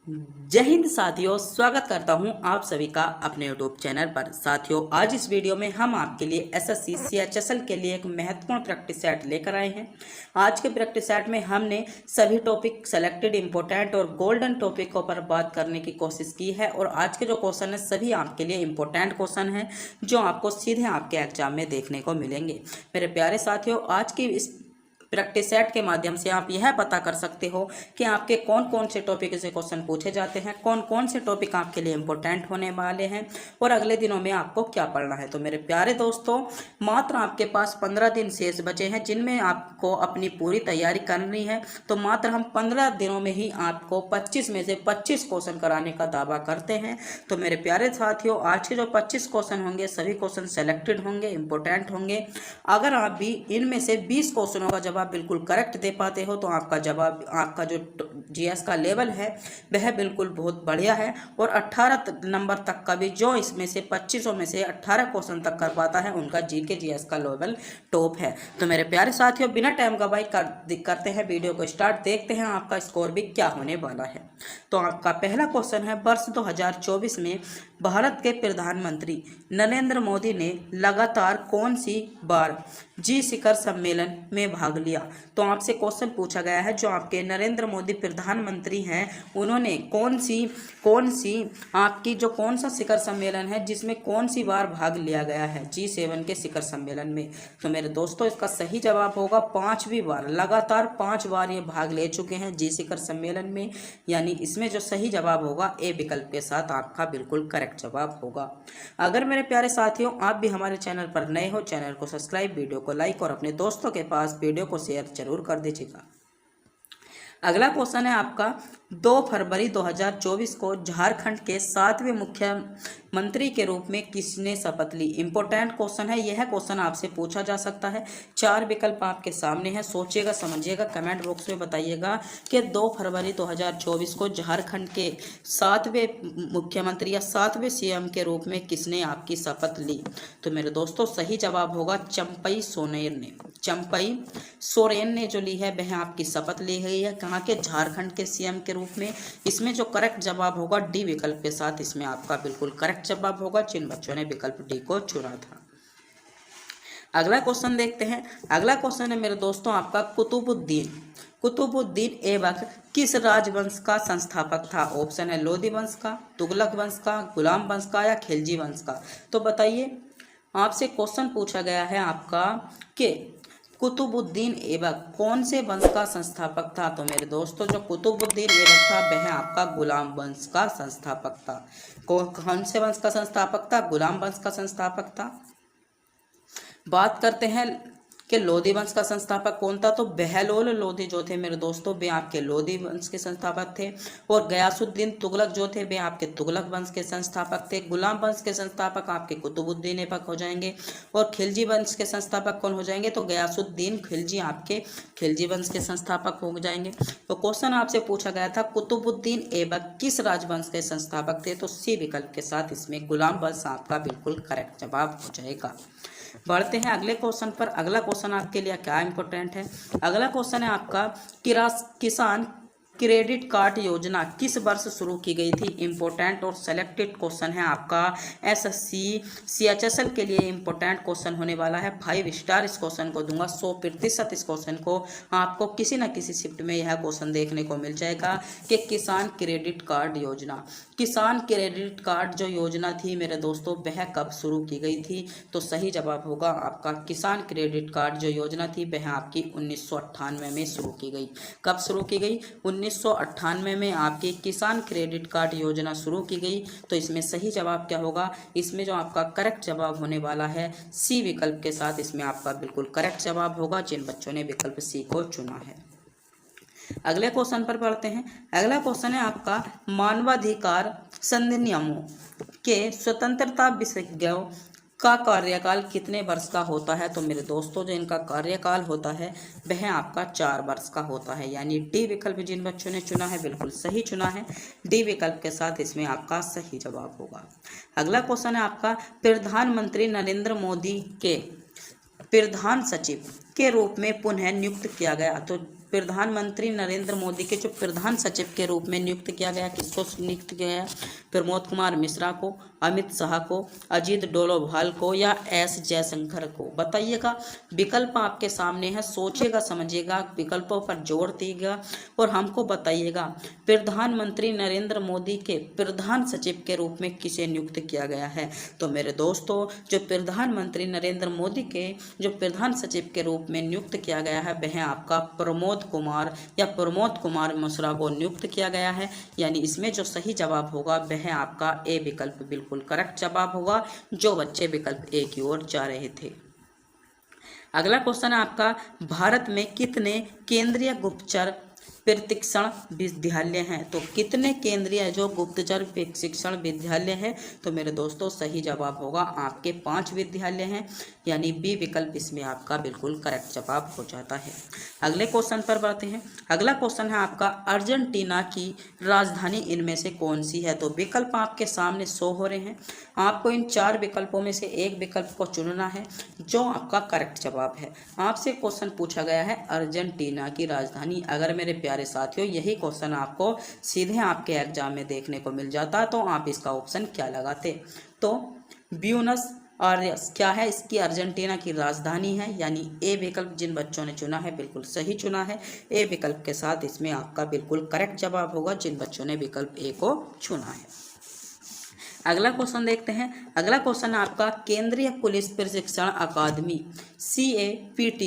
जय हिंद साथियों, स्वागत करता हूं आप सभी का अपने YouTube चैनल पर। साथियों, आज इस वीडियो में हम आपके लिए एसएससी सीएचएसएल के लिए एक महत्वपूर्ण प्रैक्टिस सेट लेकर आए हैं। आज के प्रैक्टिस सेट में हमने सभी टॉपिक सेलेक्टेड इंपॉर्टेंट और गोल्डन टॉपिकों पर बात करने की कोशिश की है और आज के जो क्वेश्चन है सभी आपके लिए इंपॉर्टेंट क्वेश्चन है जो आपको सीधे आपके एग्जाम में देखने को मिलेंगे। मेरे प्यारे साथियों, आज की इस प्रैक्टिस सेट के माध्यम से आप यह पता कर सकते हो कि आपके कौन कौन से टॉपिक से क्वेश्चन पूछे जाते हैं, कौन कौन से टॉपिक आपके लिए इंपॉर्टेंट होने वाले हैं और अगले दिनों में आपको क्या पढ़ना है। तो मेरे प्यारे दोस्तों, मात्र आपके पास 15 दिन शेष बचे हैं जिनमें आपको अपनी पूरी तैयारी करनी है। तो मात्र हम 15 दिनों में ही आपको 25 में से 25 क्वेश्चन कराने का दावा करते हैं। तो मेरे प्यारे साथियों, आज के जो 25 क्वेश्चन होंगे सभी क्वेश्चन सेलेक्टेड होंगे, इंपॉर्टेंट होंगे। अगर आप भी इनमें से 20 क्वेश्चनों का जवाब बिल्कुल करेक्ट दे पाते हो तो आपका जवाब, आपका जो जीएस का लेवल है वह बिल्कुल बहुत बढ़िया है। और 18 नंबर तक का भी जो इसमें से 25 में से 18 क्वेश्चन तक कर पाता है उनका जीके जीएस का लेवल टॉप है। तो मेरे प्यारे साथियों, बिना टाइम गवाए करते हैं वीडियो को स्टार्ट। देखते हैं आपका स्कोर भी क्या होने वाला है। तो आपका पहला क्वेश्चन है, वर्ष 2024 में भारत के प्रधानमंत्री नरेंद्र मोदी ने लगातार कौन सी बार जी शिखर सम्मेलन में भाग लिया। तो आपसे क्वेश्चन पूछा गया है, जो आपके नरेंद्र मोदी प्रधानमंत्री हैं उन्होंने कौन सी आपकी जो कौन सा शिखर सम्मेलन है जिसमें कौन सी बार भाग लिया गया है G7 के शिखर सम्मेलन में। तो मेरे दोस्तों, इसका सही जवाब होगा 5वीं बार। लगातार 5 बार ये भाग ले चुके हैं जी शिखर सम्मेलन में, यानी इसमें जो सही जवाब होगा ए विकल्प के साथ आपका बिल्कुल करेक्ट जवाब होगा। अगर मेरे प्यारे साथियों आप भी हमारे चैनल पर नए हो, चैनल को सब्सक्राइब, वीडियो को लाइक और अपने दोस्तों के पास वीडियो को शेयर जरूर कर दीजिएगा। अगला क्वेश्चन है आपका, 2 फरवरी 2024 को झारखंड के 7वें मुख्यमंत्री के रूप में किसने शपथ ली। इंपॉर्टेंट क्वेश्चन है, यह क्वेश्चन आपसे पूछा जा सकता है। 4 विकल्प आपके सामने हैं, सोचिएगा, समझिएगा, कमेंट बॉक्स में बताइएगा कि 2 फरवरी 2024 को झारखंड के 7वें मुख्यमंत्री या 7वें सीएम के रूप में किसने आपकी शपथ ली। तो मेरे दोस्तों, सही जवाब होगा चंपई सोरेन ने जो ली है वह आपकी शपथ ली गई है कहाँ के, झारखंड के सीएम के रूप में। इसमें जो करेक्ट जवाब होगा डी विकल्प के साथ, इसमें आपका बिल्कुल करेक्ट जवाब होगा जिन बच्चों ने विकल्प डी को चुना था। अगला क्वेश्चन देखते हैं। अगला क्वेश्चन है मेरे दोस्तों आपका, कुतुबुद्दीन ऐबक किस राजवंश का संस्थापक था। ऑप्शन है लोधी वंश का, तुगलक वंश का, गुलाम वंश का या खिलजी वंश का। तो बताइए, आपसे क्वेश्चन पूछा गया है आपका कि कुतुबुद्दीन ऐबक कौन से वंश का संस्थापक था। तो मेरे दोस्तों, जो कुतुबुद्दीन ऐबक था वह आपका गुलाम वंश का संस्थापक था। कौन से वंश का संस्थापक था? गुलाम वंश का संस्थापक था। बात करते हैं कि लोधी वंश का संस्थापक कौन था। तो बहलोल लोधी जो थे मेरे दोस्तों वे आपके लोधी वंश के संस्थापक थे। और गयासुद्दीन तुगलक जो थे वे आपके तुगलक वंश के संस्थापक थे। गुलाम वंश के संस्थापक आपके कुतुबुद्दीन ऐबक हो जाएंगे। और खिलजी वंश के संस्थापक कौन हो जाएंगे? तो गयासुद्दीन खिलजी आपके खिलजी वंश के संस्थापक हो जाएंगे। तो क्वेश्चन आपसे पूछा गया था, कुतुबुद्दीन ऐबक किस राजवंश के संस्थापक थे। तो सी विकल्प के साथ इसमें गुलाम वंश आपका बिल्कुल करेक्ट जवाब हो जाएगा। बढ़ते हैं अगले क्वेश्चन पर। अगला क्वेश्चन आपके लिए क्या इंपॉर्टेंट है। अगला क्वेश्चन है आपका, किसान क्रेडिट कार्ड योजना किस वर्ष शुरू की गई थी। इंपॉर्टेंट और सेलेक्टेड क्वेश्चन है आपका, एसएससी सीएचएसएल के लिए इंपॉर्टेंट क्वेश्चन होने वाला है। 5 स्टार इस क्वेश्चन को दूंगा, 100% इस क्वेश्चन को आपको किसी न किसी शिफ्ट में यह क्वेश्चन देखने को मिल जाएगा कि किसान क्रेडिट कार्ड योजना, किसान क्रेडिट कार्ड जो योजना थी मेरे दोस्तों वह कब शुरू की गई थी। तो सही जवाब होगा आपका किसान क्रेडिट कार्ड जो योजना थी वह आपकी 1998 में शुरू की गई। कब शुरू की गई? 1998 में आपकी किसान क्रेडिट कार्ड योजना शुरू की गई। तो इसमें सही जवाब क्या होगा? इसमें जो आपका करेक्ट जवाब होने वाला है सी विकल्प के साथ, इसमें आपका बिल्कुल करेक्ट जवाब होगा जिन बच्चों ने विकल्प सी को चुना है। अगले क्वेश्चन पर पढ़ते हैं। अगला क्वेश्चन है आपका, मानवाधिकार संधिनियमों के स्वतंत्रता विशेषज्ञों का कार्यकाल कितने वर्ष का होता है। तो मेरे दोस्तों, जो इनका कार्यकाल होता है वह आपका 4 वर्ष का होता है, यानी डी विकल्प जिन बच्चों ने चुना है बिल्कुल सही चुना है। डी विकल्प के साथ इसमें आपका सही जवाब होगा। अगला क्वेश्चन है आपका, प्रधानमंत्री नरेंद्र मोदी के प्रधान सचिव के रूप में पुनः नियुक्त किया गया। तो प्रधानमंत्री नरेंद्र मोदी के जो प्रधान सचिव के रूप में नियुक्त किया गया, किसको नियुक्त किया गया? प्रमोद कुमार मिश्रा को, अमित शाह को, अजीत डोभाल को या एस जयशंकर को? बताइएगा। विकल्प आपके सामने है, सोचिएगा समझिएगा, विकल्पों पर जोर दीजिएगा और हमको बताइएगा प्रधानमंत्री नरेंद्र मोदी के प्रधान सचिव के रूप में किसे नियुक्त किया गया है? तो मेरे दोस्तों, जो प्रधानमंत्री नरेंद्र मोदी के जो प्रधान सचिव के रूप में नियुक्त किया गया है वह आपका प्रमोद कुमार मिश्रा को नियुक्त किया गया है। यानी इसमें जो सही जवाब होगा वह आपका ए विकल्प बिल्कुल करेक्ट जवाब होगा, जो बच्चे विकल्प ए की ओर जा रहे थे। अगला क्वेश्चन है आपका, भारत में कितने केंद्रीय गुप्तचर प्रशिक्षण विद्यालय हैं? तो कितने केंद्रीय जो गुप्तचर प्रशिक्षण विद्यालय है? तो मेरे दोस्तों सही जवाब होगा आपके 5 विद्यालय हैं, यानी बी विकल्प इसमें आपका बिल्कुल करेक्ट जवाब हो जाता है। अगले क्वेश्चन पर बढ़ते हैं। अगला क्वेश्चन है आपका, अर्जेंटीना की राजधानी इनमें से कौन सी है? तो विकल्प आपके सामने शो हो रहे हैं, आपको इन 4 विकल्पों में से एक विकल्प को चुनना है जो आपका करेक्ट जवाब है। आपसे क्वेश्चन पूछा गया है अर्जेंटीना की राजधानी। अगर मेरे प्यारे साथियों यही क्वेश्चन आपको सीधे आपके एग्जाम में देखने को मिल जाता तो आप इसका ऑप्शन क्या लगाते? तो ब्यूनस आयर्स क्या है इसकी अर्जेंटीना की राजधानी है, यानी ए विकल्प जिन बच्चों ने चुना है बिल्कुल सही चुना है। ए विकल्प के साथ इसमें आपका बिल्कुल करेक्ट जवाब होगा जिन बच्चों ने विकल्प ए को चुना है। अगला क्वेश्चन देखते हैं। अगला क्वेश्चन आपका, केंद्रीय पुलिस प्रशिक्षण अकादमी CAPT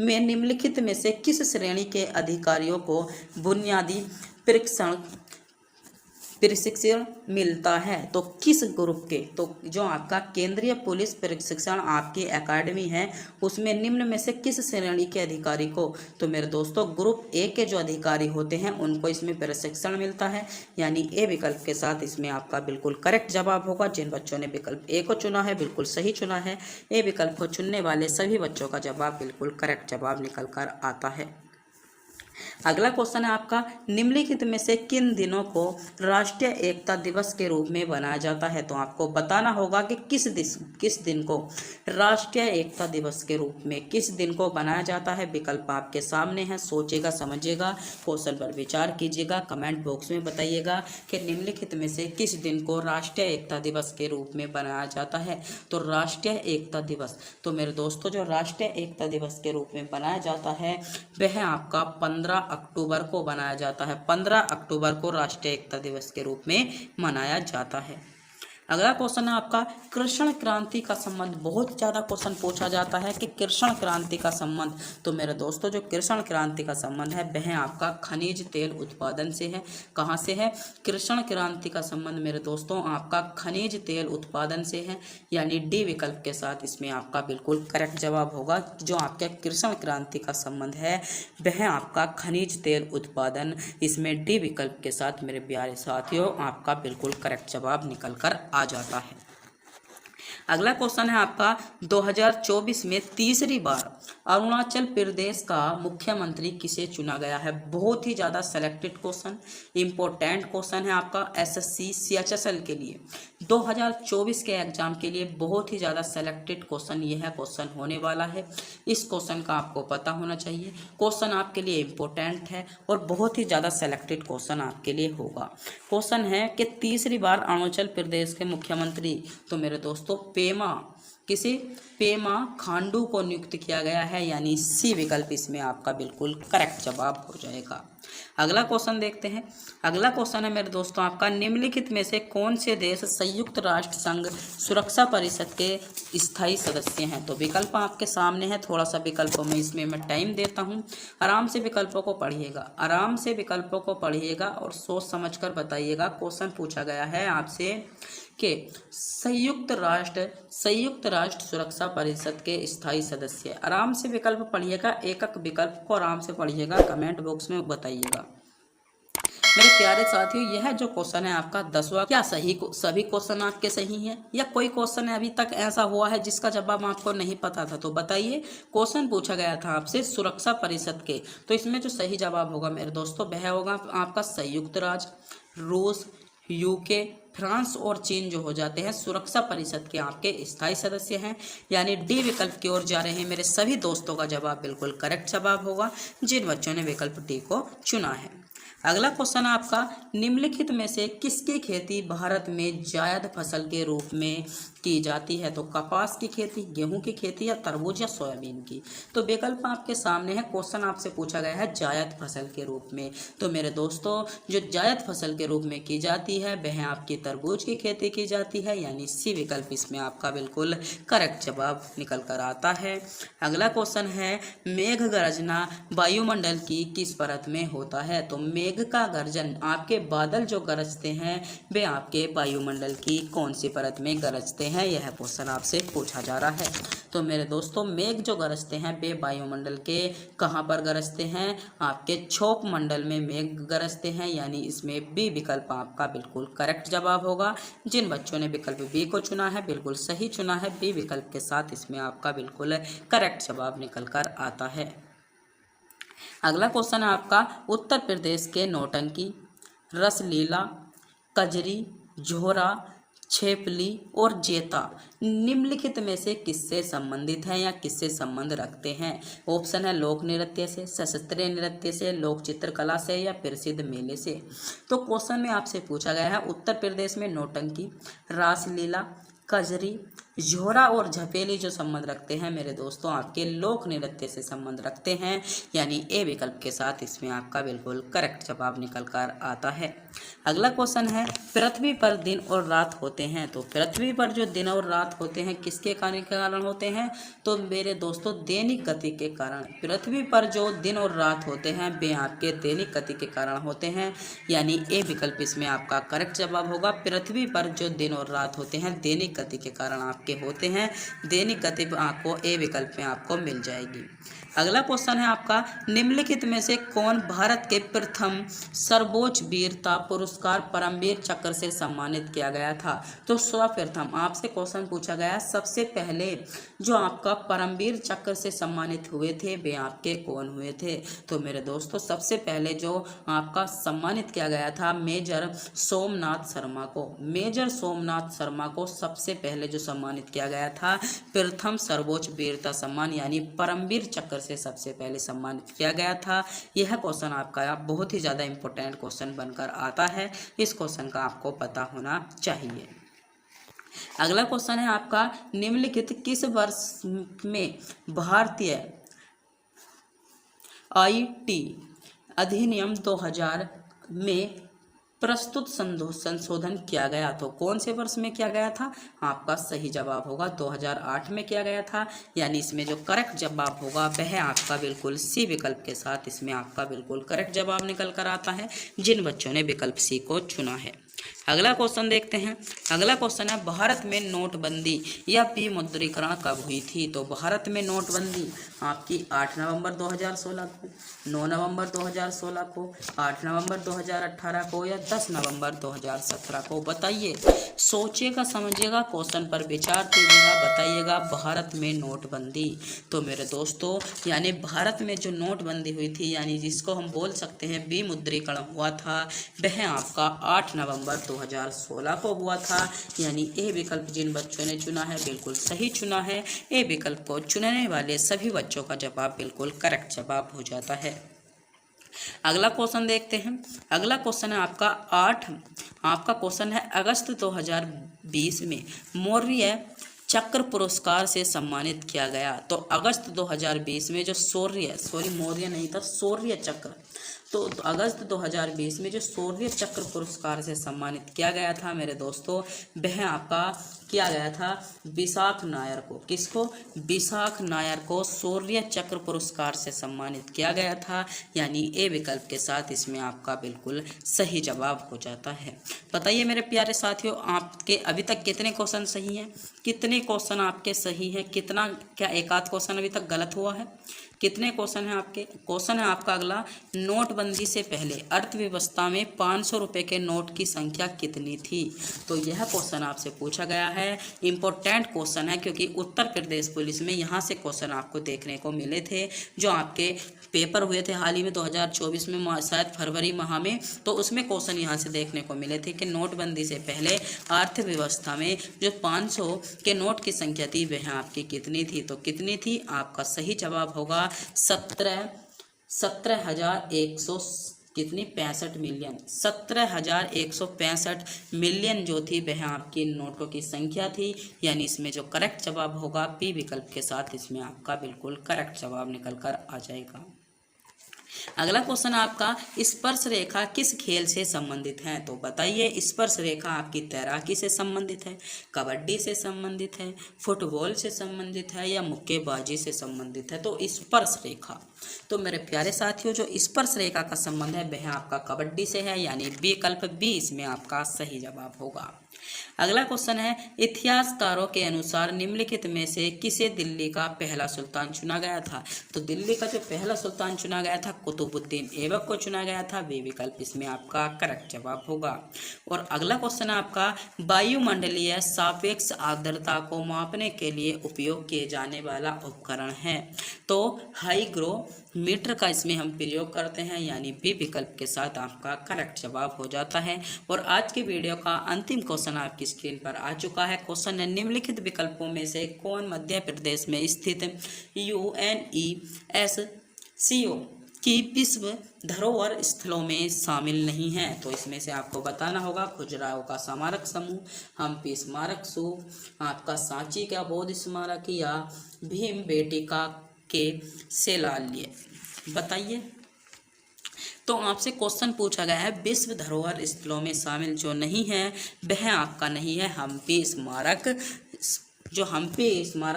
में निम्नलिखित में से किस श्रेणी के अधिकारियों को बुनियादी प्रशिक्षण मिलता है? तो किस ग्रुप के? तो जो आपका केंद्रीय पुलिस प्रशिक्षण आपकी एकेडमी है उसमें निम्न में से किस श्रेणी के अधिकारी को? तो मेरे दोस्तों ग्रुप ए के जो अधिकारी होते हैं उनको इसमें प्रशिक्षण मिलता है, यानी ए विकल्प के साथ इसमें आपका बिल्कुल करेक्ट जवाब होगा। जिन बच्चों ने विकल्प ए को चुना है बिल्कुल सही चुना है। ए विकल्प को चुनने वाले सभी बच्चों का जवाब बिल्कुल करेक्ट जवाब निकल कर आता है। अगला क्वेश्चन है आपका, निम्नलिखित में से किन दिनों को राष्ट्रीय एकता दिवस के रूप में बनाया जाता है? तो आपको बताना होगा कि किस दिन को राष्ट्रीय एकता दिवस के रूप में किस दिन को बनाया जाता है। विकल्प आपके सामने है, सोचिएगा समझिएगा, क्वेश्चन पर विचार कीजिएगा, कमेंट बॉक्स में बताइएगा कि निम्नलिखित में से किस दिन को राष्ट्रीय एकता दिवस के रूप में बनाया जाता है। तो राष्ट्रीय एकता दिवस, तो मेरे दोस्तों जो राष्ट्रीय एकता दिवस के रूप में बनाया जाता है वह आपका 15 अक्टूबर को बनाया जाता है। 15 अक्टूबर को राष्ट्रीय एकता दिवस के रूप में मनाया जाता है। अगला क्वेश्चन है आपका, कृष्ण क्रांति का संबंध। बहुत ज़्यादा क्वेश्चन पूछा जाता है कि कृष्ण क्रांति का संबंध। तो मेरे दोस्तों जो कृष्ण क्रांति का संबंध है वह आपका खनिज तेल उत्पादन से है। कहाँ से है? कृष्ण क्रांति का संबंध मेरे दोस्तों आपका खनिज तेल उत्पादन से है, यानी डी विकल्प के साथ इसमें आपका बिल्कुल करेक्ट जवाब होगा। जो आपके कृष्ण क्रांति का संबंध है वह आपका खनिज तेल उत्पादन, इसमें डी विकल्प के साथ मेरे प्यारे साथियों आपका बिल्कुल करेक्ट जवाब निकल कर आ जाता है। अगला क्वेश्चन है आपका, 2024 में तीसरी बार अरुणाचल प्रदेश का मुख्यमंत्री किसे चुना गया है? बहुत ही ज़्यादा सेलेक्टेड क्वेश्चन, इंपॉर्टेंट क्वेश्चन है आपका SSC CHSL के लिए। 2024 के एग्जाम के लिए बहुत ही ज़्यादा सेलेक्टेड क्वेश्चन यह क्वेश्चन होने वाला है। इस क्वेश्चन का आपको पता होना चाहिए। क्वेश्चन आपके लिए इंपॉर्टेंट है और बहुत ही ज़्यादा सेलेक्टेड क्वेश्चन आपके लिए होगा। क्वेश्चन है कि तीसरी बार अरुणाचल प्रदेश के मुख्यमंत्री, तो मेरे दोस्तों पेमा खांडू को नियुक्त किया गया है, यानी सी विकल्प इसमें आपका बिल्कुल करेक्ट जवाब हो जाएगा। अगला क्वेश्चन देखते हैं। अगला क्वेश्चन है मेरे दोस्तों आपका, निम्नलिखित में से कौन से देश संयुक्त राष्ट्र संघ सुरक्षा परिषद के स्थायी सदस्य हैं? तो विकल्प आपके सामने है, थोड़ा सा विकल्पों में इसमें मैं टाइम देता हूं, आराम से विकल्पों को पढ़िएगा, आराम से विकल्पों को पढ़िएगा और सोच समझकर बताइएगा। क्वेश्चन पूछा गया है आपसे कि संयुक्त राष्ट्र सुरक्षा परिषद के स्थायी सदस्य। आराम से विकल्प पढ़िएगा, एक एक विकल्प को आराम से पढ़िएगा, कमेंट बॉक्स में बताइएगा। मेरे प्यारे साथियों यह जो क्वेश्चन है आपका 10वां, क्या सभी क्वेश्चन आपके सही हैं या कोई क्वेश्चन अभी तक ऐसा हुआ है जिसका जवाब आपको नहीं पता था? तो बताइए। क्वेश्चन पूछा गया था आपसे सुरक्षा परिषद के, तो इसमें जो सही जवाब होगा मेरे दोस्तों वह होगा आपका संयुक्त राज्य, रूस, UK, फ्रांस और चीन जो हो जाते हैं सुरक्षा परिषद के आपके स्थायी सदस्य हैं, यानी डी विकल्प की ओर जा रहे हैं। मेरे सभी दोस्तों का जवाब बिल्कुल करेक्ट जवाब होगा जिन बच्चों ने विकल्प डी को चुना है। अगला क्वेश्चन आपका, निम्नलिखित में से किसकी खेती भारत में जायद फसल के रूप में की जाती है? तो कपास की खेती, गेहूं की खेती या तरबूज या सोयाबीन की? तो विकल्प आपके सामने है। क्वेश्चन आपसे पूछा गया है जायद फसल के रूप में। तो मेरे दोस्तों जो जायद फसल के रूप में की जाती है वह आपकी तरबूज की खेती की जाती है, यानी सी विकल्प इसमें आपका बिल्कुल करेक्ट जवाब निकल कर आता है। अगला क्वेश्चन है, मेघ गर्जना वायुमंडल की किस परत में होता है? तो मेघ का गर्जन, आपके बादल जो गरजते हैं वे आपके वायुमंडल की कौन सी परत में गरजते हैं? यह क्वेश्चन आपसे पूछा जा रहा है। तो मेरे दोस्तों मेघ जो गरजते हैं वे वायुमंडल के कहाँ पर गरजते हैं? आपके क्षोभ मंडल में मेघ गरजते हैं, यानी इसमें बी विकल्प आपका बिल्कुल करेक्ट जवाब होगा। जिन बच्चों ने विकल्प बी को चुना है बिल्कुल सही चुना है। बी विकल्प के साथ इसमें आपका बिल्कुल करेक्ट जवाब निकल कर आता है। अगला क्वेश्चन है आपका, उत्तर प्रदेश के नौटंकी, रसलीला, कजरी, झोरा, छेपली और जेता निम्नलिखित में से किससे संबंधित हैं या किससे संबंध रखते हैं? ऑप्शन है लोक नृत्य से, शास्त्रीय नृत्य से, लोक चित्रकला से या प्रसिद्ध मेले से। तो क्वेश्चन में आपसे पूछा गया है उत्तर प्रदेश में नौटंकी, रासलीला, कजरी, झोरा और झपेली जो संबंध रखते हैं मेरे दोस्तों आपके लोक नृत्य से संबंध रखते हैं, यानी ए विकल्प के साथ इसमें आपका बिल्कुल करेक्ट जवाब निकल कर आता है। अगला क्वेश्चन है, पृथ्वी पर दिन और रात होते हैं। तो पृथ्वी पर जो दिन और रात होते हैं किसके कारण होते हैं? तो मेरे दोस्तों दैनिक गति के कारण। पृथ्वी पर जो दिन और रात होते हैं वे आपके दैनिक गति के कारण होते हैं, यानी ए विकल्प इसमें आपका करेक्ट जवाब होगा। पृथ्वी पर जो दिन और रात होते हैं दैनिक गति के कारण आपके होते हैं। दैनिक गति आपको ए विकल्प में आपको मिल जाएगी। अगला क्वेश्चन है आपका, निम्नलिखित में से कौन भारत के प्रथम सर्वोच्च वीरता पुरस्कार परमवीर चक्र से सम्मानित किया गया था? तो सर्वप्रथम आपसे क्वेश्चन पूछा गया, सबसे पहले जो आपका परमवीर चक्र से सम्मानित हुए थे वे आपके कौन हुए थे? तो मेरे दोस्तों सबसे पहले जो आपका सम्मानित किया गया था मेजर सोमनाथ शर्मा को। मेजर सोमनाथ शर्मा को सबसे पहले जो सम्मानित किया गया था प्रथम सर्वोच्च वीरता सम्मान यानी परमवीर चक्र से सबसे पहले सम्मानित किया गया था। यह क्वेश्चन आपका बहुत ही ज़्यादा इंपॉर्टेंट क्वेश्चन बनकर आता है। इस क्वेश्चन का आपको पता होना चाहिए। अगला क्वेश्चन है आपका, निम्नलिखित किस वर्ष में भारतीय IT अधिनियम 2000 में प्रस्तुत संशोधन किया गया? तो कौन से वर्ष में किया गया था? आपका सही जवाब होगा 2008 में किया गया था, यानी इसमें जो करेक्ट जवाब होगा वह आपका बिल्कुल सी विकल्प के साथ इसमें आपका बिल्कुल करेक्ट जवाब निकल कर आता है जिन बच्चों ने विकल्प सी को चुना है। अगला क्वेश्चन देखते हैं। अगला क्वेश्चन है, भारत में नोटबंदी या विमुद्रीकरण कब हुई थी? तो भारत में नोटबंदी आपकी 8 नवंबर 2016 को, 9 नवंबर 2016 को, 8 नवंबर 2018 को या 10 नवंबर 2017 को? बताइए, सोचिएगा, समझिएगा, क्वेश्चन पर विचार कीजिएगा, बताइएगा भारत में नोटबंदी। तो मेरे दोस्तों यानी भारत में जो नोटबंदी हुई थी यानी जिसको हम बोल सकते हैं विमुद्रीकरण हुआ था वह आपका 8 नवंबर 2016 को हुआ था, यानी ए विकल्प जिन बच्चों ने चुना है बिल्कुल सही चुना है। ए विकल्प को चुनने वाले सभी बच्चों का जवाब बिल्कुल करेक्ट जवाब हो जाता है। अगला क्वेश्चन देखते हैं। अगला क्वेश्चन है आपका क्वेश्चन है, अगस्त 2020 में मौर्य चक्र पुरस्कार से सम्मानित किया गया। तो अगस्त 2020 में जो मौर्य नहीं था, शौर्य चक्र, तो अगस्त 2020 में जो शौर्य चक्र पुरस्कार से सम्मानित किया गया था मेरे दोस्तों वह आपका किया गया था विशाख नायर को। किसको? विशाख नायर को शौर्य चक्र पुरस्कार से सम्मानित किया गया था, यानी ए विकल्प के साथ इसमें आपका बिल्कुल सही जवाब हो जाता है। बताइए मेरे प्यारे साथियों, आपके अभी तक कितने क्वेश्चन सही हैं? कितने क्वेश्चन आपके सही हैं? कितना, क्या एक आध क्वेश्चन अभी तक गलत हुआ है? कितने क्वेश्चन हैं आपके? क्वेश्चन है आपका अगला, नोटबंदी नोटबंदी से पहले अर्थव्यवस्था में 500 रुपये के नोट की संख्या कितनी थी? तो यह क्वेश्चन आपसे पूछा गया है। इम्पोर्टेंट क्वेश्चन है क्योंकि उत्तर प्रदेश पुलिस में यहाँ से क्वेश्चन आपको देखने को मिले थे। जो आपके पेपर हुए थे हाल ही में 2024 में, शायद फरवरी माह में, तो उसमें क्वेश्चन यहाँ से देखने को मिले थे कि नोटबंदी से पहले अर्थव्यवस्था में जो 500 के नोट की संख्या थी वह आपकी कितनी थी? तो कितनी थी? आपका सही जवाब होगा 17,100 कितनी 65 मिलियन। 17,165 मिलियन जो थी वह आपकी नोटों की संख्या थी। यानी इसमें जो करेक्ट जवाब होगा पी विकल्प के साथ, इसमें आपका बिल्कुल करेक्ट जवाब निकल कर आ जाएगा। अगला क्वेश्चन आपका, स्पर्श रेखा किस खेल से संबंधित है? तो बताइए, स्पर्श रेखा आपकी तैराकी से संबंधित है, कबड्डी से संबंधित है, फुटबॉल से संबंधित है या मुक्केबाजी से संबंधित है? तो स्पर्श रेखा, तो मेरे प्यारे साथियों जो स्पर्श रेखा का संबंध है वह आपका कबड्डी से है। यानी विकल्प बी इसमें आपका सही जवाब होगा। अगला क्वेश्चन है, इतिहासकारों के अनुसार निम्नलिखित में से किसे दिल्ली का पहला सुल्तान चुना गया था? तो दिल्ली का जो पहला सुल्तान चुना गया था कुतुबुद्दीन ऐबक को चुना गया था। वे विकल्प इसमें आपका करेक्ट जवाब होगा। और अगला क्वेश्चन आपका, वायुमंडलीय सापेक्ष आर्द्रता को मापने के लिए उपयोग किए जाने वाला उपकरण है? तो हाईग्रोमीटर का इसमें हम प्रयोग करते हैं। यानी बी विकल्प के साथ आपका करेक्ट जवाब हो जाता है। और आज के वीडियो का अंतिम क्वेश्चन आपकी स्क्रीन पर आ चुका है। क्वेश्चन है, निम्नलिखित विकल्पों में से कौन मध्य प्रदेश में स्थित UNESCO की विश्व धरोहर स्थलों में शामिल नहीं है? तो इसमें से आपको बताना होगा खजुराहो का स्मारक समूह, हम्पी स्मारक स्तूप, आपका सांची का बौद्ध स्मारक या भीम बेटिका के शिलान्यास। बताइए। तो आपसे क्वेश्चन पूछा गया है विश्व धरोहर स्थलों में शामिल जो नहीं है वह आपका नहीं है हम्पी स्मारक। जो हम्पी स्मारक